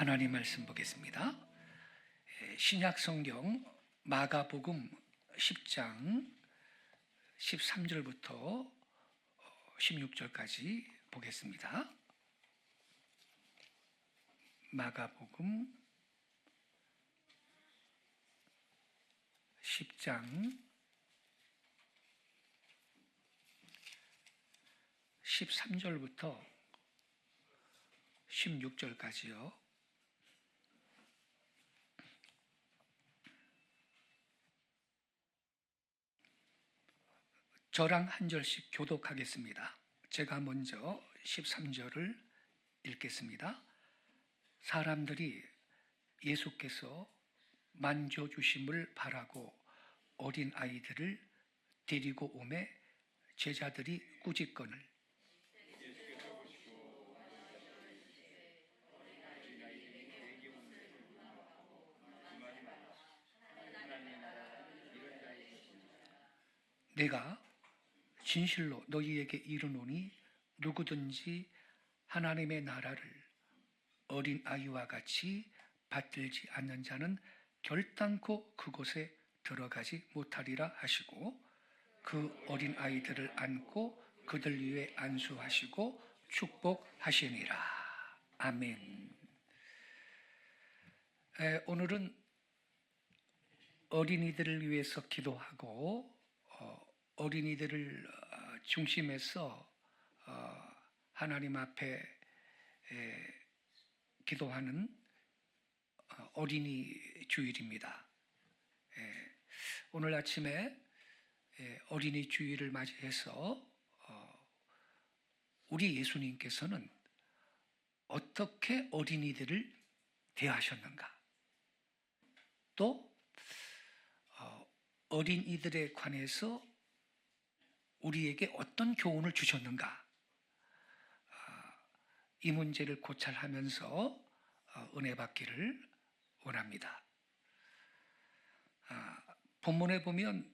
하나님 말씀 보겠습니다. 신약 성경 마가복음 10장 13절부터 16절까지 보겠습니다. 마가복음 10장 13절부터 16절까지요. 저랑 한 절씩 교독하겠습니다. 제가 먼저 13절을 읽겠습니다. 사람들이 예수께서 만져주심을 바라고 어린 아이들을 데리고 오매 제자들이 꾸짖거늘 내가 진실로 너희에게 이르노니 누구든지 하나님의 나라를 어린 아이와 같이 받들지 않는 자는 결단코 그곳에 들어가지 못하리라 하시고 그 어린 아이들을 안고 그들 위에 안수하시고 축복하시니라. 아멘. 오늘은 어린이들을 위해서 기도하고 어린이들을 중심해서 하나님 앞에 기도하는 어린이 주일입니다. 오늘 아침에 어린이 주일을 맞이해서 우리 예수님께서는 어떻게 어린이들을 대하셨는가, 또 어린이들에 관해서 우리에게 어떤 교훈을 주셨는가, 이 문제를 고찰하면서 은혜 받기를 원합니다. 본문에 보면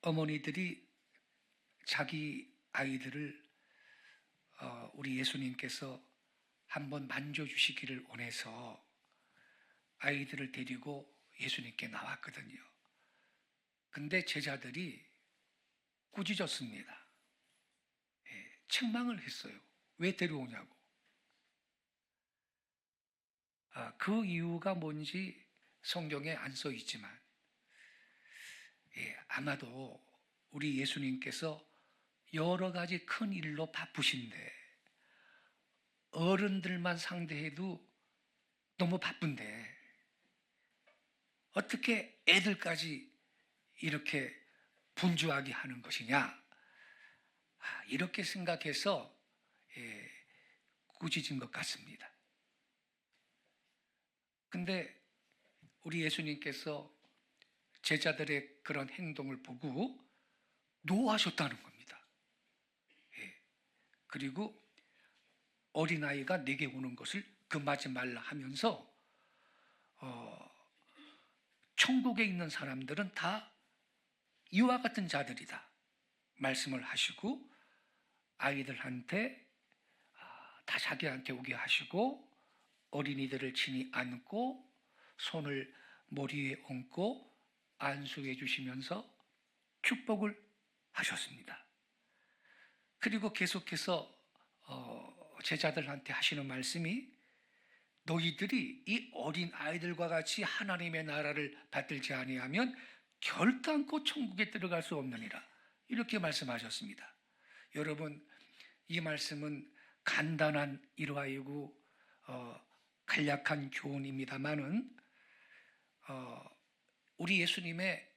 어머니들이 자기 아이들을 우리 예수님께서 한번 만져주시기를 원해서 아이들을 데리고 예수님께 나왔거든요. 근데 제자들이 꾸짖었습니다. 책망을 했어요. 왜 데려오냐고. 그 이유가 뭔지 성경에 안 써 있지만 아마도 우리 예수님께서 여러 가지 큰 일로 바쁘신데 어른들만 상대해도 너무 바쁜데 어떻게 애들까지 이렇게 분주하게 하는 것이냐, 이렇게 생각해서 꾸짖은 것 같습니다. 근데 우리 예수님께서 제자들의 그런 행동을 보고 노하셨다는 겁니다. 그리고 어린아이가 내게 오는 것을 금하지 말라 하면서 천국에 있는 사람들은 다 이와 같은 자들이다 말씀을 하시고 아이들한테 다 자기한테 오게 하시고 어린이들을 친히 안고 손을 머리 위에 얹고 안수해 주시면서 축복을 하셨습니다. 그리고 계속해서 제자들한테 하시는 말씀이 너희들이 이 어린 아이들과 같이 하나님의 나라를 받들지 아니하면 결단코 천국에 들어갈 수 없느니라, 이렇게 말씀하셨습니다. 여러분, 이 말씀은 간단한 일화이고 간략한 교훈입니다만은 우리 예수님의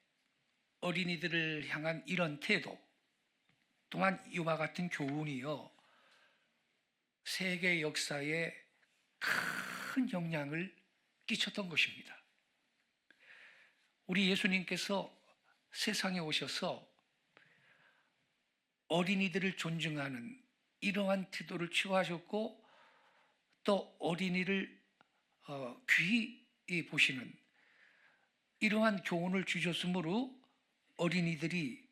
어린이들을 향한 이런 태도 또한 이와 같은 교훈이요, 세계 역사에 큰 영향을 끼쳤던 것입니다. 우리 예수님께서 세상에 오셔서 어린이들을 존중하는 이러한 태도를 취하셨고 또 어린이를 귀히 보시는 이러한 교훈을 주셨으므로 어린이들이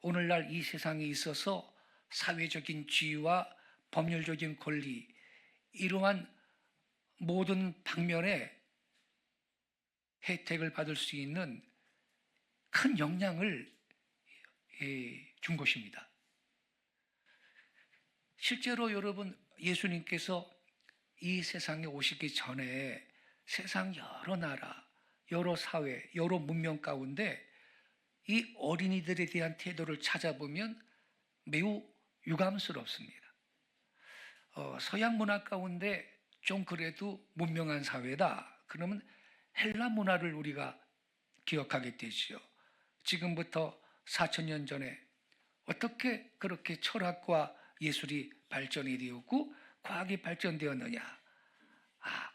오늘날 이 세상에 있어서 사회적인 지위와 법률적인 권리, 이러한 모든 방면에 혜택을 받을 수 있는 큰 영향을 준 것입니다. 실제로 여러분, 예수님께서 이 세상에 오시기 전에 세상 여러 나라, 여러 사회, 여러 문명 가운데 이 어린이들에 대한 태도를 찾아보면 매우 유감스럽습니다. 서양 문화 가운데 좀 그래도 문명한 사회다. 그러면 헬라 문화를 우리가 기억하게 되지요. 지금부터 4,000년 전에 어떻게 그렇게 철학과 예술이 발전이 되었고 과학이 발전되었느냐.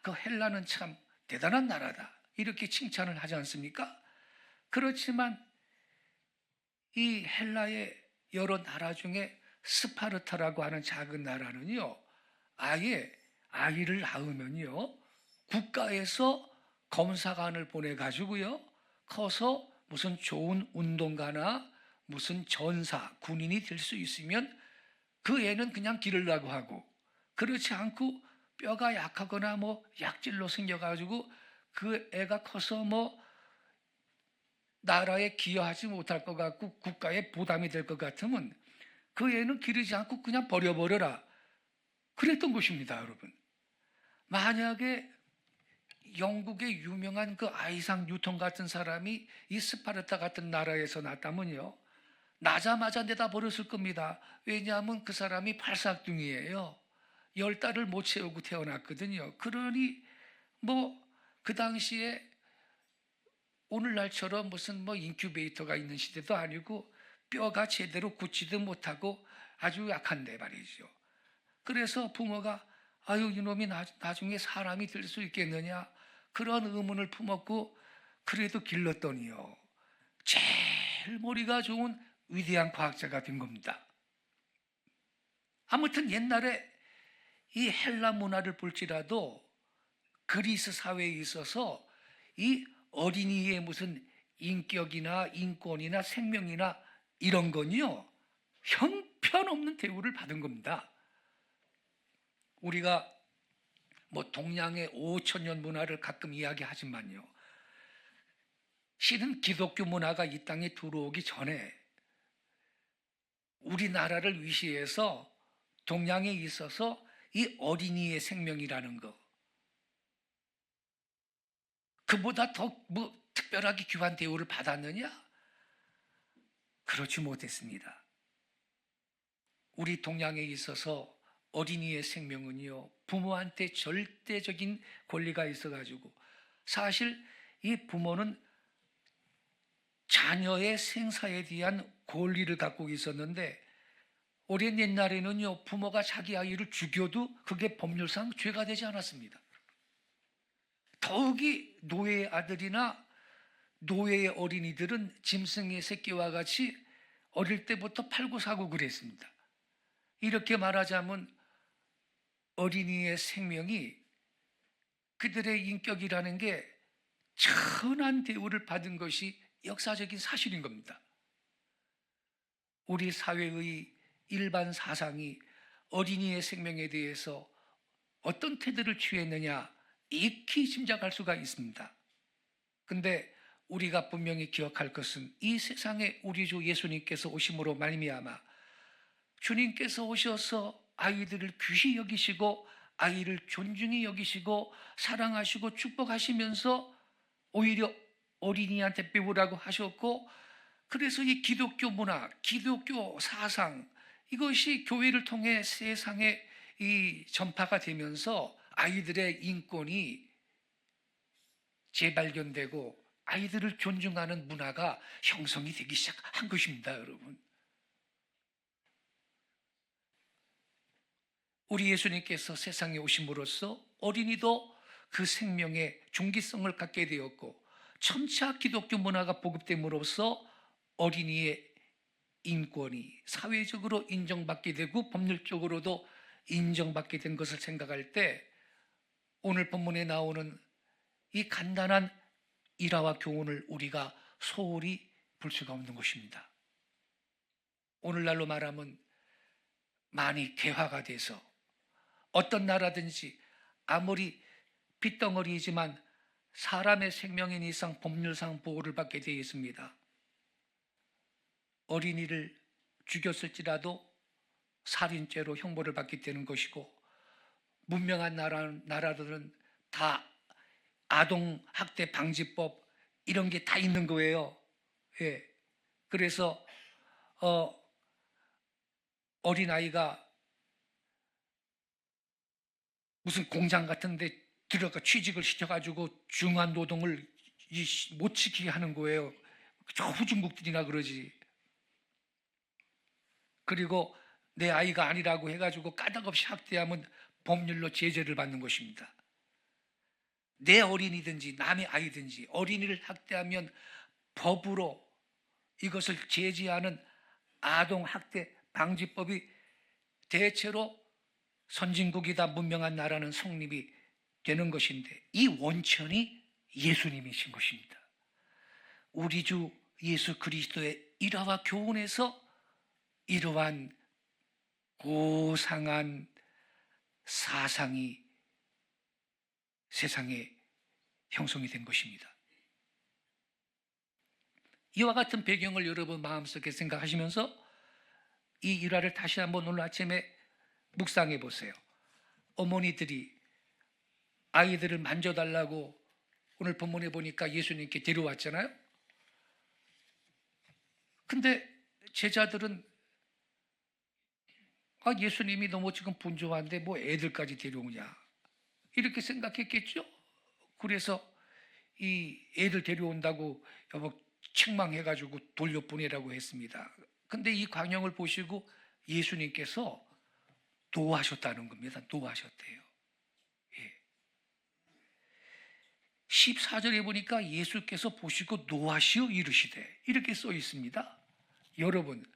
그 헬라는 참 대단한 나라다. 이렇게 칭찬을 하지 않습니까? 그렇지만 이 헬라의 여러 나라 중에 스파르타라고 하는 작은 나라는요, 아예 아이를 낳으면요, 국가에서 검사관을 보내가지고요, 커서 무슨 좋은 운동가나 무슨 전사, 군인이 될 수 있으면 그 애는 그냥 기르려고 하고, 그렇지 않고 뼈가 약하거나 뭐 약질로 생겨가지고 그 애가 커서 뭐 나라에 기여하지 못할 것 같고 국가에 부담이 될 것 같으면 그 애는 기르지 않고 그냥 버려버려라. 그랬던 것입니다, 여러분. 만약에 영국의 유명한 그 아이상 뉴턴 같은 사람이 이 스파르타 같은 나라에서 났다면요, 나자마자 내다 버렸을 겁니다. 왜냐하면 그 사람이 팔싹둥이에요. 10달을 못 채우고 태어났거든요. 그러니 뭐 그 당시에 오늘날처럼 무슨 뭐 인큐베이터가 있는 시대도 아니고 뼈가 제대로 굳지도 못하고 아주 약한데 말이죠. 그래서 부모가 아유, 이놈이 나중에 사람이 될 수 있겠느냐, 그런 의문을 품었고 그래도 길렀더니요, 제일 머리가 좋은 위대한 과학자가 된 겁니다. 아무튼 옛날에 이 헬라 문화를 볼지라도 그리스 사회에 있어서 이 어린이의 무슨 인격이나 인권이나 생명이나 이런 건요, 형편없는 대우를 받은 겁니다. 우리가 뭐 동양의 5,000년 문화를 가끔 이야기하지만요, 실은 기독교 문화가 이 땅에 들어오기 전에 우리나라를 위시해서 동양에 있어서 이 어린이의 생명이라는 거, 그보다 더 뭐 특별하게 귀한 대우를 받았느냐? 그렇지 못했습니다. 우리 동양에 있어서 어린이의 생명은요, 부모한테 절대적인 권리가 있어가지고 사실 이 부모는 자녀의 생사에 대한 권리를 갖고 있었는데, 오랜 옛날에는요, 부모가 자기 아이를 죽여도 그게 법률상 죄가 되지 않았습니다. 더욱이 노예의 아들이나 노예의 어린이들은 짐승의 새끼와 같이 어릴 때부터 팔고 사고 그랬습니다. 이렇게 말하자면 어린이의 생명이, 그들의 인격이라는 게 천한 대우를 받은 것이 역사적인 사실인 겁니다. 우리 사회의 일반 사상이 어린이의 생명에 대해서 어떤 태도를 취했느냐 익히 짐작할 수가 있습니다. 근데 우리가 분명히 기억할 것은 이 세상에 우리 주 예수님께서 오심으로 말미암아 주님께서 오셔서 아이들을 귀히 여기시고 아이를 존중히 여기시고 사랑하시고 축복하시면서 오히려 어린이한테 배우라고 하셨고, 그래서 이 기독교 문화, 기독교 사상, 이것이 교회를 통해 세상에 이 전파가 되면서 아이들의 인권이 재발견되고 아이들을 존중하는 문화가 형성이 되기 시작한 것입니다, 여러분. 우리 예수님께서 세상에 오심으로써 어린이도 그 생명의 중기성을 갖게 되었고, 점차 기독교 문화가 보급됨으로써 어린이의 인권이 사회적으로 인정받게 되고 법률적으로도 인정받게 된 것을 생각할 때 오늘 본문에 나오는 이 간단한 일화와 교훈을 우리가 소홀히 볼 수가 없는 것입니다. 오늘날로 말하면 많이 개화가 돼서 어떤 나라든지 아무리 빚덩어리이지만 사람의 생명인 이상 법률상 보호를 받게 되어 있습니다. 어린이를 죽였을지라도 살인죄로 형벌을 받게 되는 것이고, 문명한 나라들은 다 아동학대 방지법 이런 게 다 있는 거예요. 예. 그래서 어린아이가 무슨 공장 같은 데 들어가 취직을 시켜가지고 중한 노동을 못 지키게 하는 거예요. 저 후진국들이나 그러지. 그리고 내 아이가 아니라고 해가지고 까닭없이 학대하면 법률로 제재를 받는 것입니다. 내 어린이든지 남의 아이든지 어린이를 학대하면 법으로 이것을 제지하는 아동학대 방지법이 대체로 선진국이다 문명한 나라는 성립이 되는 것인데, 이 원천이 예수님이신 것입니다. 우리 주 예수 그리스도의 일화와 교훈에서 이러한 고상한 사상이 세상에 형성이 된 것입니다. 이와 같은 배경을 여러분 마음속에 생각하시면서 이 일화를 다시 한번 오늘 아침에 묵상해 보세요. 어머니들이 아이들을 만져달라고 오늘 본문에 보니까 예수님께 데려왔잖아요. 근데 제자들은 예수님이 너무 지금 분주한데 뭐 애들까지 데려오냐 이렇게 생각했겠죠. 그래서 이 애들 데려온다고 여보 책망해가지고 돌려보내라고 했습니다. 근데 이 광경을 보시고 예수님께서 노하셨다는 겁니다. 노하셨대요. 예. 14절에 보니까 예수께서 보시고 노하시어 이르시되 이렇게 써 있습니다. 여러분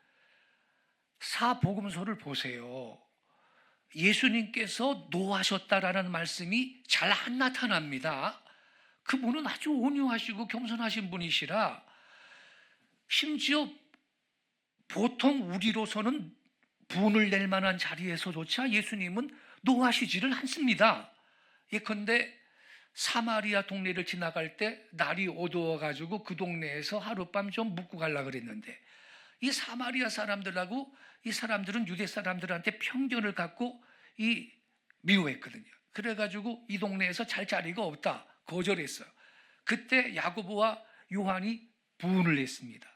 사복음서를 보세요. 예수님께서 노하셨다라는 말씀이 잘 안 나타납니다. 그분은 아주 온유하시고 겸손하신 분이시라 심지어 보통 우리로서는 분을 낼 만한 자리에서조차 예수님은 노하시지를 않습니다. 예컨대 사마리아 동네를 지나갈 때 날이 어두워가지고 그 동네에서 하룻밤 좀 묵고 가려고 그랬는데, 이 사마리아 사람들하고 이 사람들은 유대 사람들한테 편견을 갖고 미워했거든요. 그래가지고 이 동네에서 잘 자리가 없다 거절했어요. 그때 야고보와 요한이 부흥을 했습니다.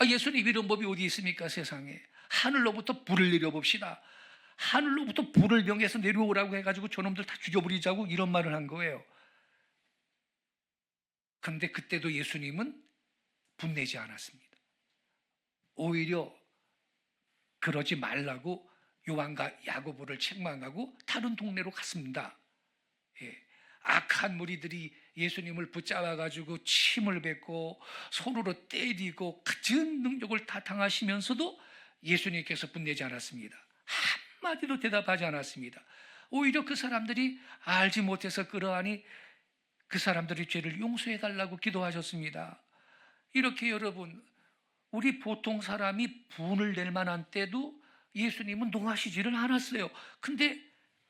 예수님 이런 법이 어디 있습니까 세상에. 하늘로부터 불을 내려봅시다. 하늘로부터 불을 명해서 내려오라고 해가지고 저놈들 다 죽여버리자고 이런 말을 한 거예요. 그런데 그때도 예수님은 분내지 않았습니다. 오히려 그러지 말라고 요한과 야고보를 책망하고 다른 동네로 갔습니다. 예. 악한 무리들이 예수님을 붙잡아가지고 침을 뱉고 손으로 때리고 그런 능력을 다 당하시면서도 예수님께서 분내지 않았습니다. 한마디도 대답하지 않았습니다. 오히려 그 사람들이 알지 못해서 그러하니 그 사람들의 죄를 용서해달라고 기도하셨습니다. 이렇게 여러분 우리 보통 사람이 분을 낼 만한 때도 예수님은 노하시지를 않았어요. 근데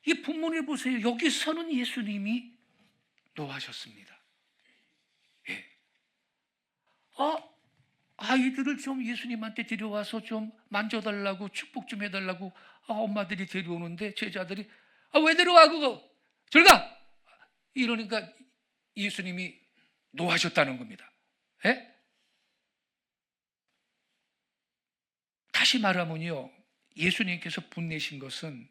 이 본문에 보세요. 여기서는 예수님이 노하셨습니다. 예. 아이들을 좀 예수님한테 데려와서 좀 만져달라고 축복 좀 해달라고 엄마들이 데려오는데 제자들이 왜 데려와 그거 저리 가 이러니까 예수님이 노하셨다는 겁니다. 예? 다시 말하면요, 예수님께서 분내신 것은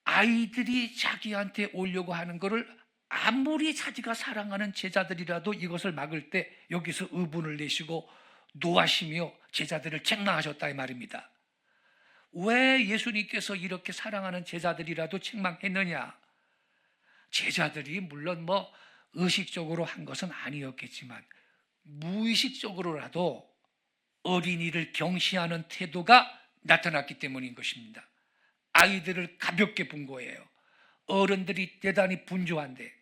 아이들이 자기한테 오려고 하는 것을 아무리 자기가 사랑하는 제자들이라도 이것을 막을 때 여기서 의분을 내시고 노하시며 제자들을 책망하셨다 이 말입니다. 왜 예수님께서 이렇게 사랑하는 제자들이라도 책망했느냐? 제자들이 물론 의식적으로 한 것은 아니었겠지만 무의식적으로라도 어린이를 경시하는 태도가 나타났기 때문인 것입니다. 아이들을 가볍게 본 거예요. 어른들이 대단히 분주한데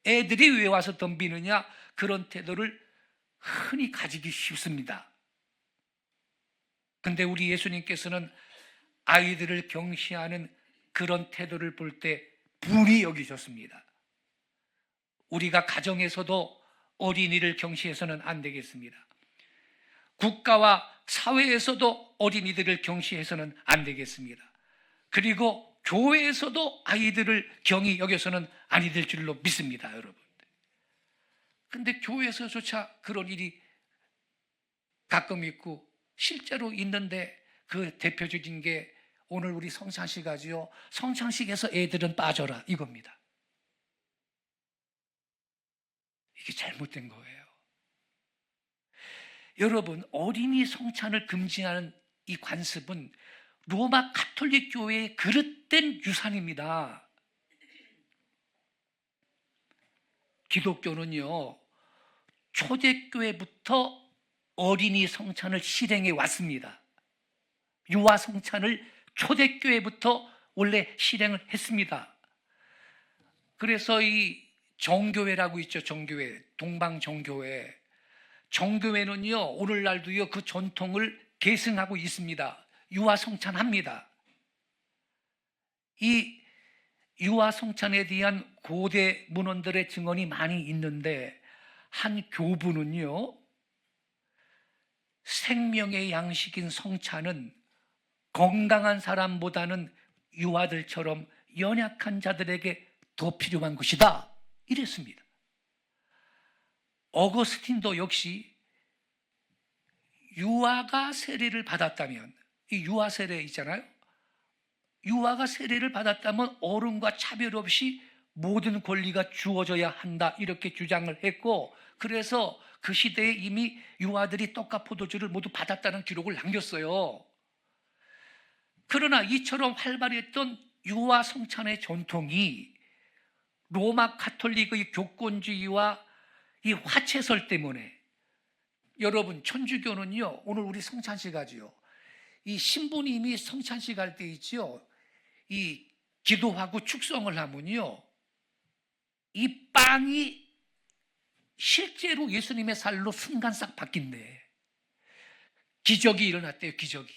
애들이 왜 와서 덤비느냐? 그런 태도를 흔히 가지기 쉽습니다. 근데 우리 예수님께서는 아이들을 경시하는 그런 태도를 볼 때 불이 여기졌습니다. 우리가 가정에서도 어린이를 경시해서는 안 되겠습니다. 국가와 사회에서도 어린이들을 경시해서는 안 되겠습니다. 그리고 교회에서도 아이들을 경히 여겨서는 아니 될 줄로 믿습니다, 여러분. 근데 교회에서조차 그런 일이 가끔 있고 실제로 있는데, 그 대표적인 게 오늘 우리 성찬식 하지요. 성찬식에서 애들은 빠져라, 이겁니다. 이게 잘못된 거예요. 여러분, 어린이 성찬을 금지하는 이 관습은 로마 가톨릭 교회의 그릇된 유산입니다. 기독교는요, 초대교회부터 어린이 성찬을 실행해 왔습니다. 유아 성찬을 초대교회부터 원래 실행을 했습니다. 그래서 이 정교회라고 있죠. 정교회, 동방정교회. 정교회는요, 오늘날도요, 그 전통을 계승하고 있습니다. 유아 성찬합니다. 이 유아 성찬에 대한 고대 문헌들의 증언이 많이 있는데, 한 교부는요, 생명의 양식인 성찬은 건강한 사람보다는 유아들처럼 연약한 자들에게 더 필요한 것이다, 이랬습니다. 어거스틴도 역시 유아가 세례를 받았다면, 이 유아 세례 있잖아요. 유아가 세례를 받았다면 어른과 차별 없이 모든 권리가 주어져야 한다, 이렇게 주장을 했고, 그래서 그 시대에 이미 유아들이 떡과 포도주를 모두 받았다는 기록을 남겼어요. 그러나 이처럼 활발했던 유아 성찬의 전통이 로마 가톨릭의 교권주의와 이 화채설 때문에, 여러분, 천주교는요, 오늘 우리 성찬식 하지요. 이 신부님이 성찬식 할 때 있지요, 이 기도하고 축성을 하면요, 이 빵이 실제로 예수님의 살로 순간 싹 바뀐대. 기적이 일어났대요, 기적이.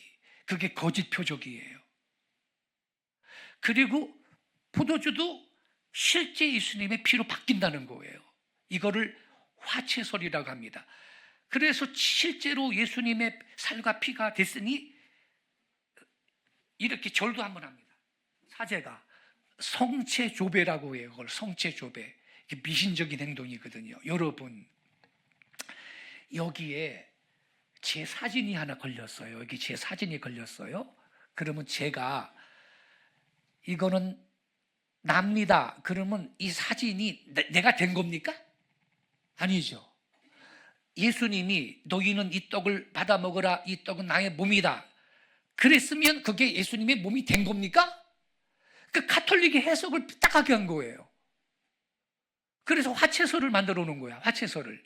그게 거짓 표적이에요. 그리고 포도주도 실제 예수님의 피로 바뀐다는 거예요. 이거를 화채설이라고 합니다. 그래서 실제로 예수님의 살과 피가 됐으니 이렇게 절도 한번 합니다. 사제가 성체조배라고 해요. 그걸 성체조배. 이게 미신적인 행동이거든요. 여러분, 여기에 제 사진이 하나 걸렸어요. 여기 제 사진이 걸렸어요. 그러면 제가 이거는 납니다. 그러면 이 사진이 내가 된 겁니까? 아니죠. 예수님이 너희는 이 떡을 받아 먹으라, 이 떡은 나의 몸이다, 그랬으면 그게 예수님의 몸이 된 겁니까? 그 가톨릭의 해석을 삐딱하게 한 거예요. 그래서 화채설을 만들어 놓은 거야, 화채설을.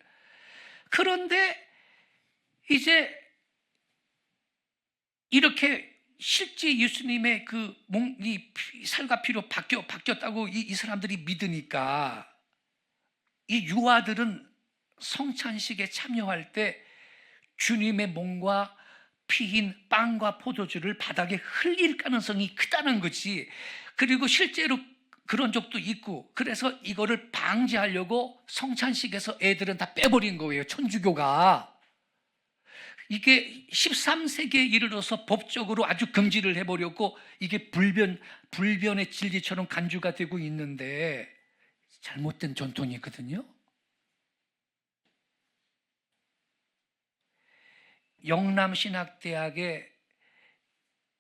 그런데 이제 이렇게 실제 예수님의 그 이 살과 피로 바뀌었다고 이 사람들이 믿으니까, 이 유아들은 성찬식에 참여할 때 주님의 몸과 피인 빵과 포도주를 바닥에 흘릴 가능성이 크다는 거지. 그리고 실제로 그런 적도 있고, 그래서 이거를 방지하려고 성찬식에서 애들은 다 빼버린 거예요, 천주교가. 이게 13세기에 이르러서 법적으로 아주 금지를 해버렸고, 이게 불변의 진리처럼 간주가 되고 있는데 잘못된 전통이거든요. 영남신학대학의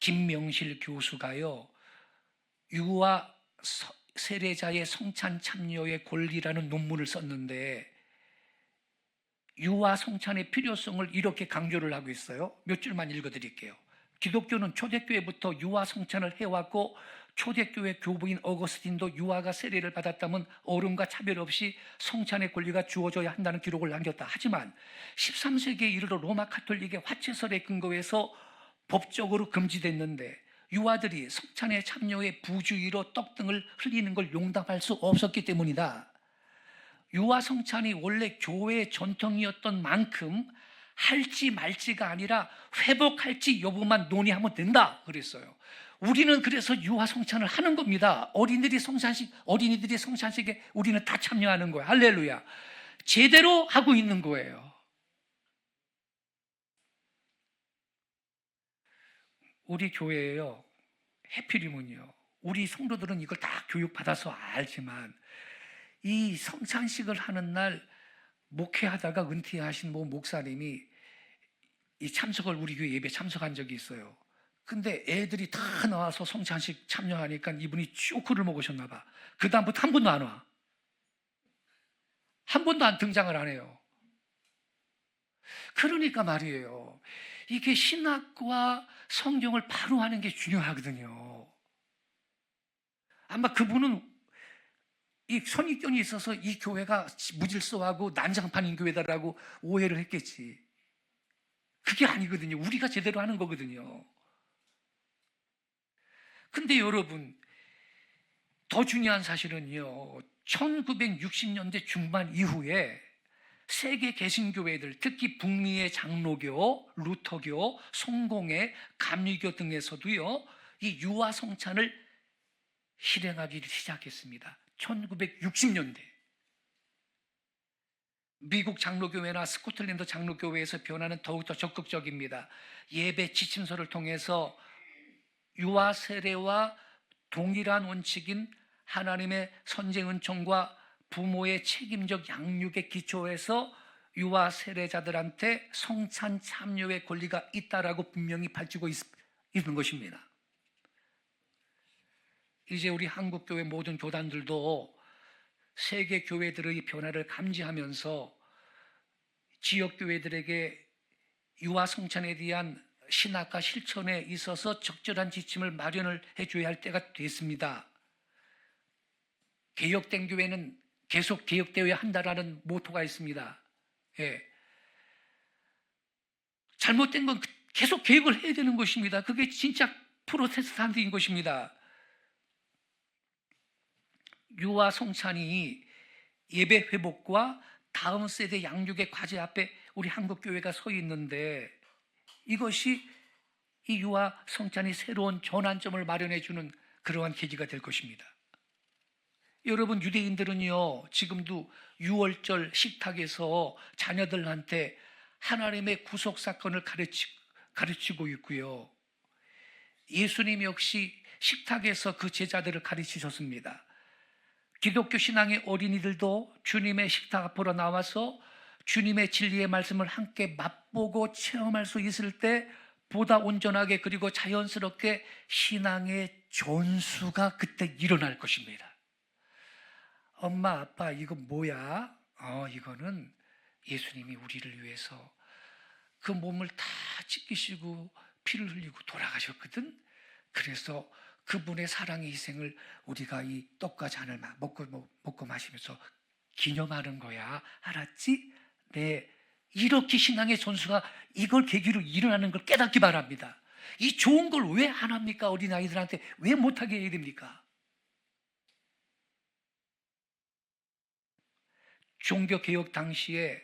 김명실 교수가요, 유아 세례자의 성찬 참여의 권리라는 논문을 썼는데, 유아 성찬의 필요성을 이렇게 강조를 하고 있어요. 몇 줄만 읽어드릴게요. 기독교는 초대교회부터 유아 성찬을 해왔고, 초대교회 교부인 어거스틴도 유아가 세례를 받았다면 어른과 차별 없이 성찬의 권리가 주어져야 한다는 기록을 남겼다. 하지만 13세기에 이르러 로마 가톨릭의 화채설에 근거해서 법적으로 금지됐는데, 유아들이 성찬에 참여해 부주의로 떡 등을 흘리는 걸 용납할 수 없었기 때문이다. 유아 성찬이 원래 교회의 전통이었던 만큼 할지 말지가 아니라 회복할지 여부만 논의하면 된다 그랬어요. 우리는 그래서 유아 성찬을 하는 겁니다. 어린이들이 성찬식에 우리는 다 참여하는 거예요. 할렐루야. 제대로 하고 있는 거예요. 우리 교회에요, 해피림은요, 우리 성도들은 이걸 다 교육받아서 알지만 이 성찬식을 하는 날 목회하다가 은퇴하신 목사님이 이 참석을 우리 교회 예배 참석한 적이 있어요. 근데 애들이 다 나와서 성찬식 참여하니까 이분이 쇼크를 먹으셨나 봐. 그 다음부터 한 번도 안 와. 한 번도 안 등장을 안 해요. 그러니까 말이에요, 이게 신학과 성경을 바로 하는 게 중요하거든요. 아마 그분은 이 선입견이 있어서 이 교회가 무질서하고 난장판인 교회다라고 오해를 했겠지. 그게 아니거든요. 우리가 제대로 하는 거거든요. 근데 여러분, 더 중요한 사실은요, 1960년대 중반 이후에 세계 개신교회들, 특히 북미의 장로교, 루터교, 성공회, 감리교 등에서도요, 이 유아 성찬을 실행하기 시작했습니다. 1960년대. 미국 장로교회나 스코틀랜드 장로교회에서 변화는 더욱더 적극적입니다. 예배 지침서를 통해서 유아 세례와 동일한 원칙인 하나님의 선제 은총과 부모의 책임적 양육에 기초해서 유아 세례자들한테 성찬 참여의 권리가 있다라고 분명히 밝히고 있는 것입니다. 이제 우리 한국교회 모든 교단들도 세계 교회들의 변화를 감지하면서 지역교회들에게 유아 성찬에 대한 신학과 실천에 있어서 적절한 지침을 마련을 해줘야 할 때가 됐습니다. 개혁된 교회는 계속 개혁되어야 한다라는 모토가 있습니다. 예. 잘못된 건 계속 개혁을 해야 되는 것입니다. 그게 진짜 프로테스탄트인 것입니다. 유아 성찬이 예배 회복과 다음 세대 양육의 과제 앞에 우리 한국 교회가 서 있는데, 이것이 이 유아 성찬이 새로운 전환점을 마련해 주는 그러한 계기가 될 것입니다. 여러분, 유대인들은요, 지금도 유월절 식탁에서 자녀들한테 하나님의 구속 사건을 가르치고 있고요. 예수님 역시 식탁에서 그 제자들을 가르치셨습니다. 기독교 신앙의 어린이들도 주님의 식탁 앞으로 나와서 주님의 진리의 말씀을 함께 맛보고 체험할 수 있을 때 보다 온전하게 그리고 자연스럽게 신앙의 전수가 그때 일어날 것입니다. 엄마, 아빠, 이거 뭐야? 이거는 예수님이 우리를 위해서 그 몸을 다 찢기시고 피를 흘리고 돌아가셨거든. 그래서 그분의 사랑의 희생을 우리가 이 떡과 잔을 먹고 마시면서 기념하는 거야. 알았지? 네. 이렇게 신앙의 전수가 이걸 계기로 일어나는 걸 깨닫기 바랍니다. 이 좋은 걸 왜 안 합니까? 어린아이들한테 왜 못하게 해야 됩니까? 종교개혁 당시에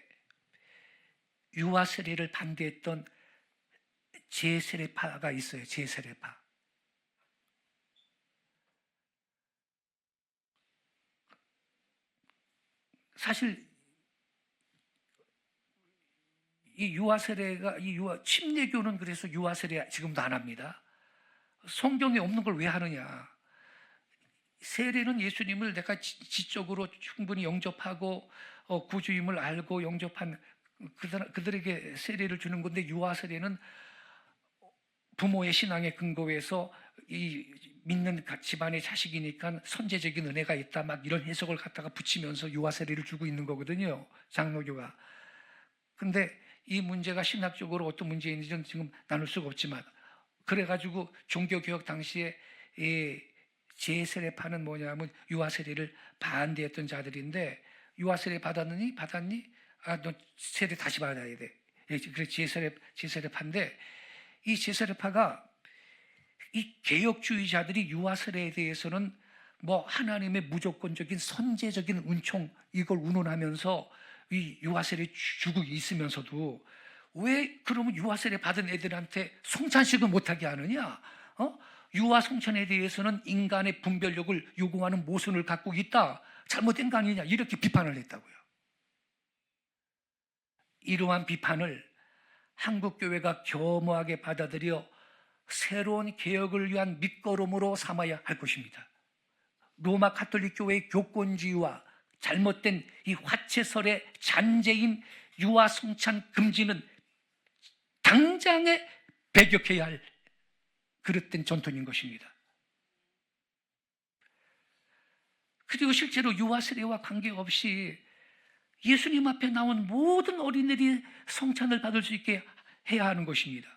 유아 세례를 반대했던 제세례파가 있어요. 제세례파. 사실 이 유아 세례가 침례교는 그래서 유아 세례 지금도 안 합니다. 성경에 없는 걸 왜 하느냐? 세례는 예수님을 내가 지적으로 충분히 영접하고 구주임을 알고 영접한 그들에게 세례를 주는 건데, 유아 세례는 부모의 신앙의 근거에서 이 믿는 집안의 자식이니까 선제적인 은혜가 있다, 막 이런 해석을 갖다가 붙이면서 유아 세례를 주고 있는 거거든요, 장로교가. 근데 이 문제가 신학적으로 어떤 문제인지는 지금 나눌 수가 없지만, 그래가지고 종교개혁 당시에 이 제세례파는 뭐냐면 유아 세례를 반대했던 자들인데, 유아 세례 받았니? 너 세례 다시 받아야 돼. 그래 제세례파인데, 이 제세례파가 이 개혁주의자들이 유아 세례에 대해서는 뭐 하나님의 무조건적인 선제적인 은총 이걸 운운하면서 이 유아 세례 주고 있으면서도 왜 그러면 유아 세례 받은 애들한테 성찬식을 못하게 하느냐? 유아 성찬에 대해서는 인간의 분별력을 요구하는 모순을 갖고 있다. 잘못된 거 아니냐? 이렇게 비판을 했다고요. 이러한 비판을 한국교회가 겸허하게 받아들여 새로운 개혁을 위한 밑거름으로 삼아야 할 것입니다. 로마 가톨릭 교회의 교권주의와 잘못된 이 화채설의 잔재인 유아 성찬 금지는 당장에 배격해야 할 그릇된 전통인 것입니다. 그리고 실제로 유아 세례와 관계없이 예수님 앞에 나온 모든 어린이들이 성찬을 받을 수 있게 해야 하는 것입니다.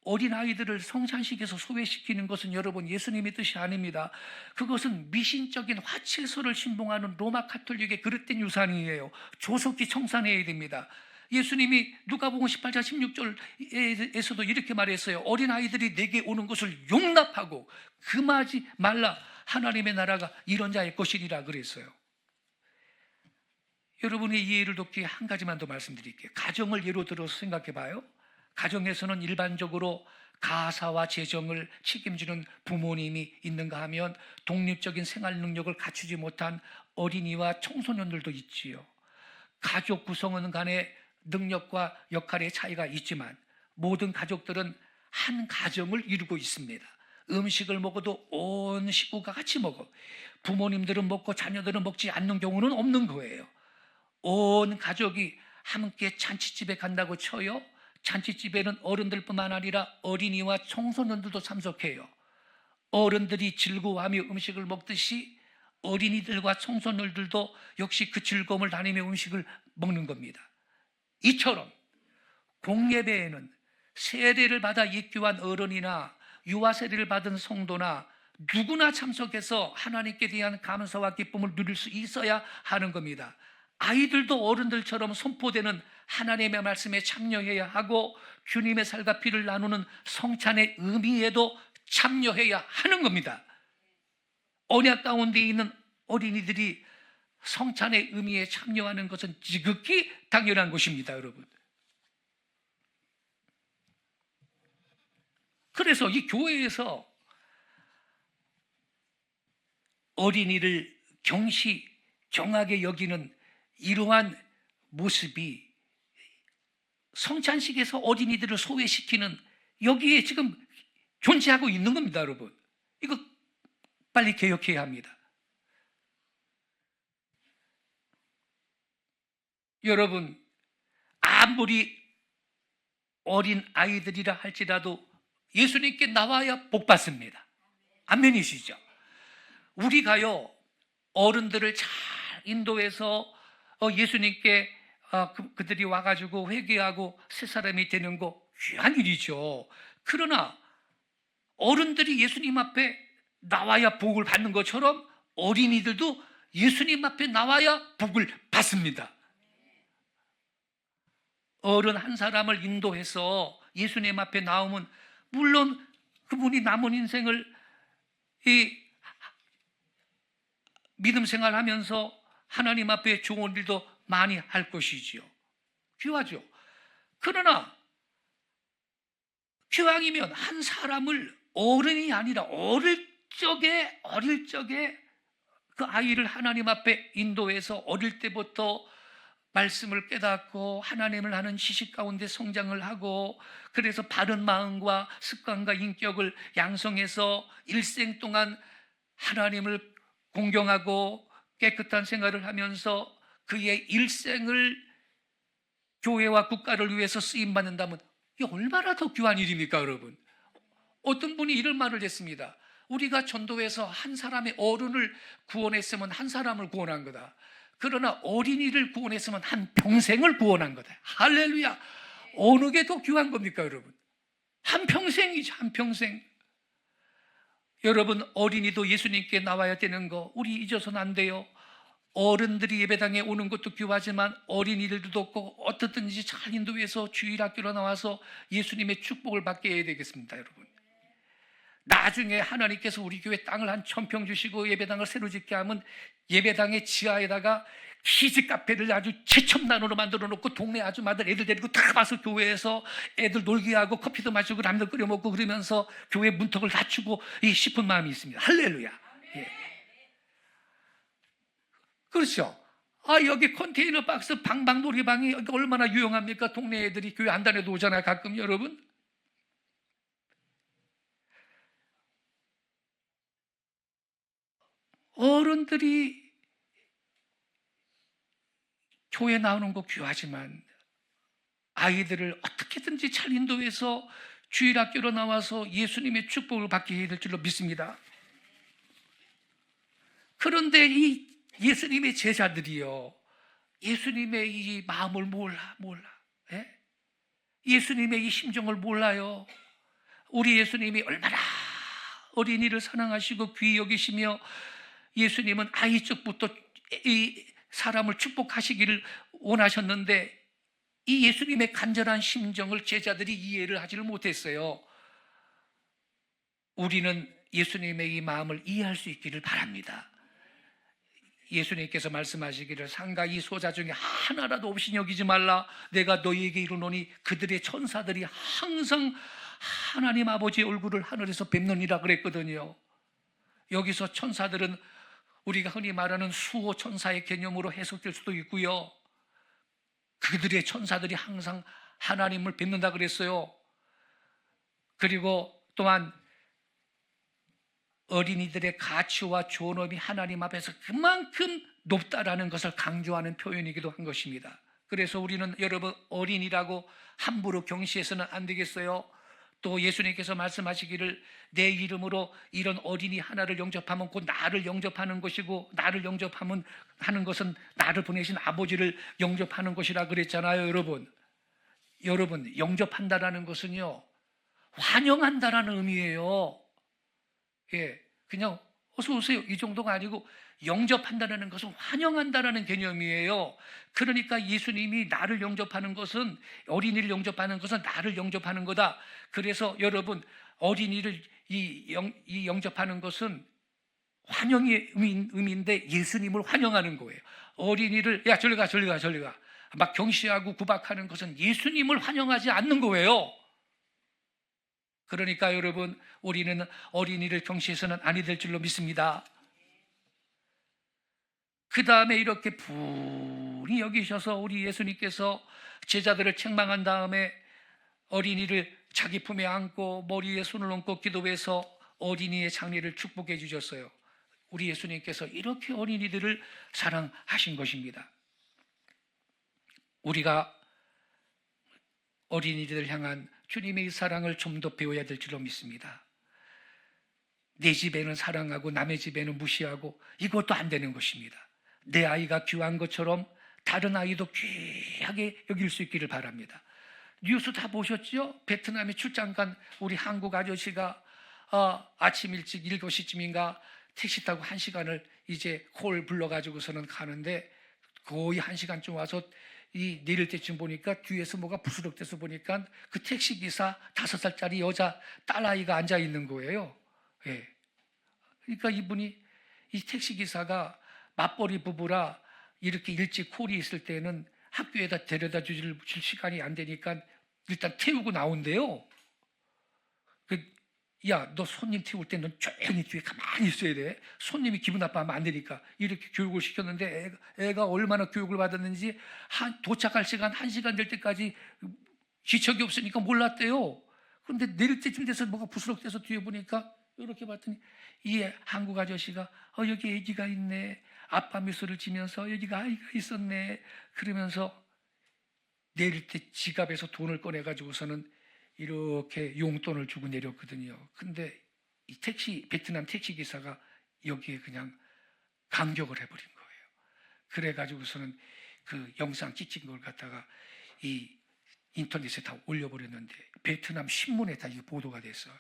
어린아이들을 성찬식에서 소외시키는 것은 여러분 예수님의 뜻이 아닙니다. 그것은 미신적인 화채설을 신봉하는 로마 가톨릭의 그릇된 유산이에요. 조속히 청산해야 됩니다. 예수님이 누가복음 18장 16절에서도 이렇게 말했어요. 어린아이들이 내게 오는 것을 용납하고 금하지 말라. 하나님의 나라가 이런 자의 것이니라 그랬어요. 여러분의 이해를 돕기 위해 한 가지만 더 말씀드릴게요. 가정을 예로 들어서 생각해 봐요. 가정에서는 일반적으로 가사와 재정을 책임지는 부모님이 있는가 하면 독립적인 생활 능력을 갖추지 못한 어린이와 청소년들도 있지요. 가족 구성원 간의 능력과 역할의 차이가 있지만 모든 가족들은 한 가정을 이루고 있습니다. 음식을 먹어도 온 식구가 같이 먹어. 부모님들은 먹고 자녀들은 먹지 않는 경우는 없는 거예요. 온 가족이 함께 잔치집에 간다고 쳐요. 잔치집에는 어른들뿐만 아니라 어린이와 청소년들도 참석해요. 어른들이 즐거워하며 음식을 먹듯이 어린이들과 청소년들도 역시 그 즐거움을 나누며 음식을 먹는 겁니다. 이처럼 공예배에는 세례를 받아 입교한 어른이나 유아 세례를 받은 성도나 누구나 참석해서 하나님께 대한 감사와 기쁨을 누릴 수 있어야 하는 겁니다. 아이들도 어른들처럼 선포되는 하나님의 말씀에 참여해야 하고 주님의 살과 피를 나누는 성찬의 의미에도 참여해야 하는 겁니다. 언약 가운데 있는 어린이들이 성찬의 의미에 참여하는 것은 지극히 당연한 것입니다, 여러분. 그래서 이 교회에서 어린이를 경하게 여기는 이러한 모습이 성찬식에서 어린이들을 소외시키는 여기에 지금 존재하고 있는 겁니다, 여러분. 이거 빨리 개혁해야 합니다. 여러분, 아무리 어린 아이들이라 할지라도 예수님께 나와야 복 받습니다. 아멘이시죠? 우리가요, 어른들을 잘 인도해서 예수님께 그들이 와가지고 회개하고 새 사람이 되는 거 귀한 일이죠. 그러나 어른들이 예수님 앞에 나와야 복을 받는 것처럼 어린이들도 예수님 앞에 나와야 복을 받습니다. 어른 한 사람을 인도해서 예수님 앞에 나오면 물론 그분이 남은 인생을 이 믿음 생활하면서 하나님 앞에 좋은 일도 많이 할 것이지요. 귀하죠. 그러나 기왕이면 한 사람을 어른이 아니라 어릴 적에 그 아이를 하나님 앞에 인도해서 어릴 때부터 말씀을 깨닫고 하나님을 아는 지식 가운데 성장을 하고 그래서 바른 마음과 습관과 인격을 양성해서 일생 동안 하나님을 공경하고 깨끗한 생활을 하면서 그의 일생을 교회와 국가를 위해서 쓰임받는다면 이게 얼마나 더 귀한 일입니까, 여러분? 어떤 분이 이런 말을 했습니다. 우리가 전도해서 한 사람의 어른을 구원했으면 한 사람을 구원한 거다. 그러나 어린이를 구원했으면 한 평생을 구원한 거다. 할렐루야. 어느 게 더 귀한 겁니까, 여러분? 한 평생이죠, 한 평생. 여러분, 어린이도 예수님께 나와야 되는 거 우리 잊어서는 안 돼요. 어른들이 예배당에 오는 것도 귀하지만 어린이들도 꼭 어떻든지 잘 인도해서 주일학교로 나와서 예수님의 축복을 받게 해야 되겠습니다, 여러분. 나중에 하나님께서 우리 교회 땅을 한 1000평 주시고 예배당을 새로 짓게 하면 예배당의 지하에다가 키즈 카페를 아주 최첨단으로 만들어 놓고 동네 아줌마들 애들 데리고 다 와서 교회에서 애들 놀게 하고 커피도 마시고 라면도 끓여 먹고 그러면서 교회 문턱을 갖추고 싶은 마음이 있습니다. 할렐루야. 예. 그렇죠. 여기 컨테이너 박스 방방 놀이방이 얼마나 유용합니까? 동네 애들이 교회 안 다녀도 오잖아요, 가끔. 여러분, 어른들이 교회 나오는 거 귀하지만 아이들을 어떻게든지 잘 인도해서 주일학교로 나와서 예수님의 축복을 받게 해야 될 줄로 믿습니다. 그런데 이 예수님의 제자들이요, 예수님의 이 마음을 몰라. 예? 예수님의 이 심정을 몰라요. 우리 예수님이 얼마나 어린이를 사랑하시고 귀히 여기시며 예수님은 아이 쪽부터 이 사람을 축복하시기를 원하셨는데 이 예수님의 간절한 심정을 제자들이 이해를 하지를 못했어요. 우리는 예수님의 이 마음을 이해할 수 있기를 바랍니다. 예수님께서 말씀하시기를 상가 이 소자 중에 하나라도 없이 여기지 말라. 내가 너희에게 이르노니 그들의 천사들이 항상 하나님 아버지의 얼굴을 하늘에서 뵙느니라 그랬거든요. 여기서 천사들은 우리가 흔히 말하는 수호 천사의 개념으로 해석될 수도 있고요, 그들의 천사들이 항상 하나님을 뵙는다 그랬어요. 그리고 또한 어린이들의 가치와 존엄이 하나님 앞에서 그만큼 높다라는 것을 강조하는 표현이기도 한 것입니다. 그래서 우리는 여러분 어린이라고 함부로 경시해서는 안 되겠어요. 또 예수님께서 말씀하시기를 내 이름으로 이런 어린이 하나를 영접하면 곧 나를 영접하는 것이고 나를 영접하면 하는 것은 나를 보내신 아버지를 영접하는 것이라 그랬잖아요. 여러분 영접한다라는 것은요, 환영한다라는 의미예요. 예, 그냥 어서 오세요 이 정도가 아니고 영접한다는 것은 환영한다라는 개념이에요. 그러니까 예수님이 나를 영접하는 것은, 어린이를 영접하는 것은 나를 영접하는 거다. 그래서 여러분 어린이를 이 영접하는 것은 환영의 의미인데 예수님을 환영하는 거예요. 어린이를 야 저리 가 막 경시하고 구박하는 것은 예수님을 환영하지 않는 거예요. 그러니까 여러분 우리는 어린이를 경시해서는 아니 될 줄로 믿습니다. 그 다음에 이렇게 분이 여기셔서 우리 예수님께서 제자들을 책망한 다음에 어린이를 자기 품에 안고 머리에 손을 얹고 기도해서 어린이의 장례를 축복해 주셨어요. 우리 예수님께서 이렇게 어린이들을 사랑하신 것입니다. 우리가 어린이들을 향한 주님의 사랑을 좀 더 배워야 될 줄로 믿습니다. 내 집에는 사랑하고 남의 집에는 무시하고 이것도 안 되는 것입니다. 내 아이가 귀한 것처럼 다른 아이도 귀하게 여길 수 있기를 바랍니다. 뉴스 다 보셨죠? 베트남에 출장 간 우리 한국 아저씨가 아침 일찍 7시쯤인가 택시 타고 1시간을 이제 콜 불러가지고서는 가는데 거의 1시간쯤 와서 이 내릴 때쯤 보니까 뒤에서 뭐가 부스럭대서 보니까 그 택시기사 5살짜리 여자 딸아이가 앉아 있는 거예요. 예. 그러니까 이분이 이 택시기사가 맞벌이 부부라 이렇게 일찍 콜이 있을 때는 학교에다 데려다 줄 시간이 안 되니까 일단 태우고 나온대요. 야, 너 손님 태울 때 넌 조용히 뒤에 가만히 있어야 돼. 손님이 기분 나빠하면 안 되니까. 이렇게 교육을 시켰는데 애가 얼마나 교육을 받았는지 도착할 시간 1시간 될 때까지 지척이 없으니까 몰랐대요. 그런데 내릴 때쯤 돼서 뭐가 부스럭대서 뒤에 보니까 이렇게 봤더니 이 한국 아저씨가 여기 애기가 있네. 아빠 미소를 지면서 여기가 아이가 있었네. 그러면서 내릴 때 지갑에서 돈을 꺼내가지고서는 이렇게 용돈을 주고 내렸거든요. 근데 이 베트남 택시 기사가 여기에 그냥 감격을 해버린 거예요. 그래가지고서는 그 영상 찍힌 걸 갖다가 이 인터넷에 다 올려버렸는데 베트남 신문에 다 이게 보도가 됐어요.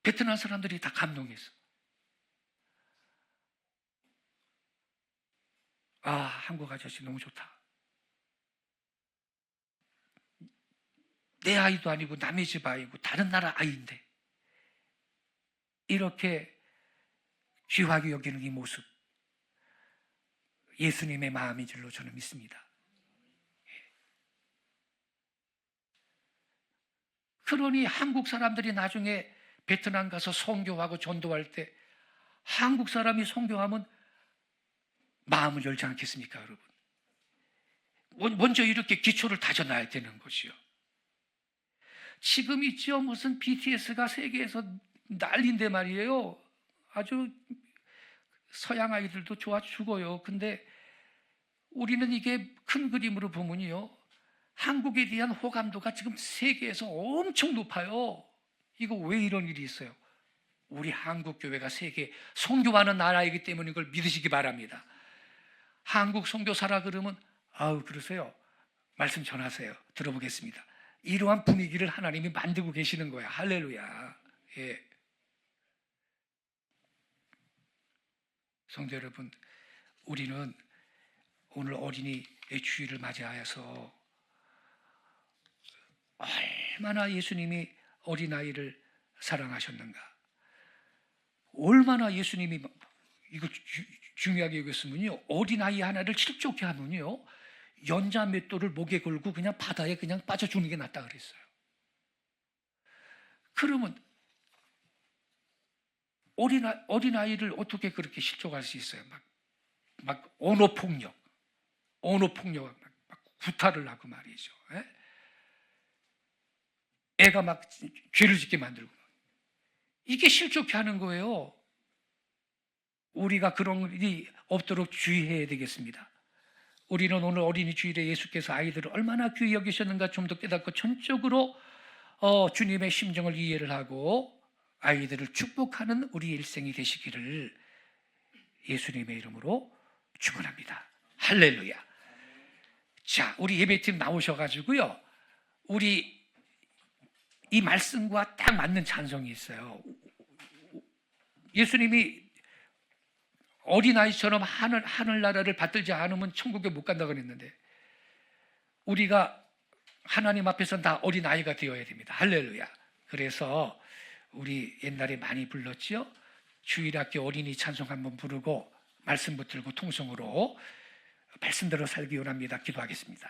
베트남 사람들이 다 감동했어. 한국 아저씨 너무 좋다. 내 아이도 아니고 남의 집 아이고 다른 나라 아이인데 이렇게 귀하게 여기는 이 모습, 예수님의 마음인 줄로 저는 믿습니다. 그러니 한국 사람들이 나중에 베트남 가서 선교하고 전도할 때 한국 사람이 선교하면 마음을 열지 않겠습니까, 여러분? 먼저 이렇게 기초를 다져놔야 되는 것이요. 지금 있죠. 무슨 BTS가 세계에서 난리인데 말이에요. 아주 서양 아이들도 좋아 죽어요. 근데 우리는 이게 큰 그림으로 보면요, 한국에 대한 호감도가 지금 세계에서 엄청 높아요. 이거 왜 이런 일이 있어요? 우리 한국 교회가 세계 선교하는 나라이기 때문에 이걸 믿으시기 바랍니다. 한국 선교사라 그러면 아우 그러세요. 말씀 전하세요. 들어보겠습니다. 이러한 분위기를 하나님이 만들고 계시는 거야. 할렐루야. 예. 성도 여러분, 우리는 오늘 어린이의 주일을 맞이하여서 얼마나 예수님이 어린아이를 사랑하셨는가, 얼마나 예수님이 이거 중요하게 여겼으면요, 어린아이 하나를 실족해 하면요 연자 맷돌을 목에 걸고 그냥 바다에 그냥 빠져 죽는 게 낫다 그랬어요. 그러면 어린아이를 어떻게 그렇게 실족할 수 있어요? 막 언어폭력 막 구타를 하고 말이죠. 애가 막 죄를 짓게 만들고, 이게 실족해 하는 거예요. 우리가 그런 일이 없도록 주의해야 되겠습니다. 우리는 오늘 어린이 주일에 예수께서 아이들을 얼마나 귀히 여기셨는가 좀 더 깨닫고 전적으로 주님의 심정을 이해를 하고 아이들을 축복하는 우리 일생이 되시기를 예수님의 이름으로 축원합니다. 할렐루야. 자, 우리 예배팀 나오셔가지고요, 우리 이 말씀과 딱 맞는 찬송이 있어요. 예수님이 어린아이처럼 하늘나라를 받들지 않으면 천국에 못 간다고 그랬는데 우리가 하나님 앞에서 다 어린아이가 되어야 됩니다. 할렐루야. 그래서 우리 옛날에 많이 불렀지요. 주일학교 어린이 찬송 한번 부르고 말씀 붙들고 통성으로 말씀대로 살기 원합니다. 기도하겠습니다.